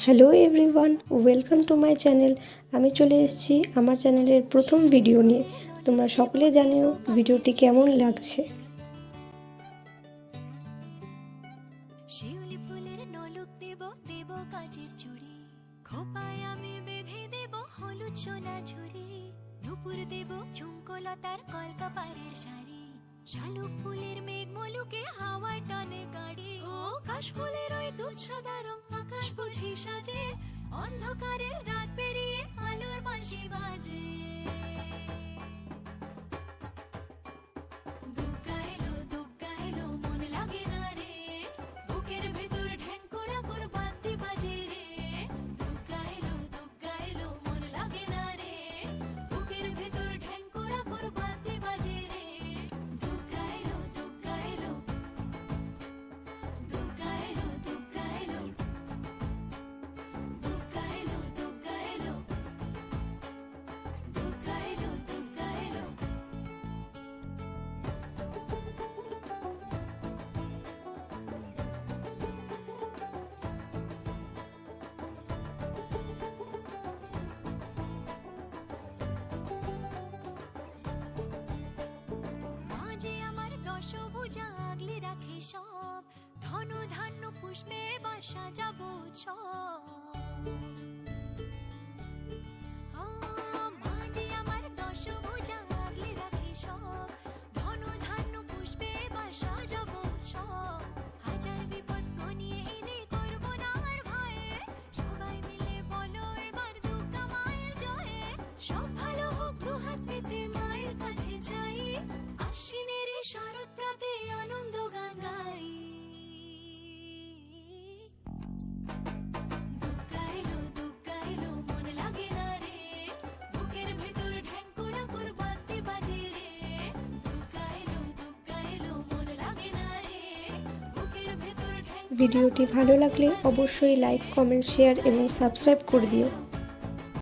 Hello everyone, welcome to my channel. আমি চলে এসেছি আমার চ্যানেলের প্রথম ভিডিও নিয়ে। তোমরা সকলে জানিও ভিডিওটি কেমন লাগছে। শিউলি ফুলের নলক দেব দেব কাচের চুড়ি, খোপায় আমি বেঁধে দেব হলুদ সোনা ঝুরি, নুপুর দেব ঝুমকোলতার কলকাপাড়ের শাড়ি, শালুক ফুলের মেঘ মলুকে হাওয়ায় টানে গাড়ি, ও কাশফুলের ওই দুধ সাদা রং আকাশ বুঝি সাজে, অন্ধকারের রাত পেরিয়ে আলোর বাঁশি বাজে। দুগ্গা এলো মন লাগে না রে, বুকের ভেতর ঢ্যাঙ্করা করে বাদ্যি বাজে রে। দুগ্গা এলো মন লাগে না রে, বুকের ভেতর ঢ্যাঙ্করা করে বাদ্যি বাজে রে। দুগ্গা এলো দুগ্গা এলো দুগ্গা এলো দুগ্গা এলো দুগ্গা এলো দুগ্গা এলো দুগ্গা এলো দুগ্গা এলো। মাঝে আমার দশভুজা আগলে রাখে সব, ধন ধান্য পুষ্পে বা সাজাবো সব। মাঝে আমার দশভুজা আগলে রাখে সব, ধন ধান্য পুষ্পে বা সাজাবো সব। হাজার বিপদ ঘনিয়ে এলে করবো না আর ভয়ে, সবাই মিলে বলো এবার দুর্গা মায়ের জয়ে। সব ভালো হোক দুহাত পেতে মায়ের কাছে যাই, আশ্বিনের এই শরৎ প্রাতে আনন্দ গান গাই। দুগ্গা এলো মন লাগে না রে, বুকের ভেতর ঢ্যাঙ্করা কর বাদ্যি বাজে রে। দুগ্গা এলো মন লাগে না রে, বুকের ভেতর ঢ্যাঙ্করা। ভিডিওটি ভালো লাগলে অবশ্যই লাইক, কমেন্ট, শেয়ার এবং সাবস্ক্রাইব করে দিও।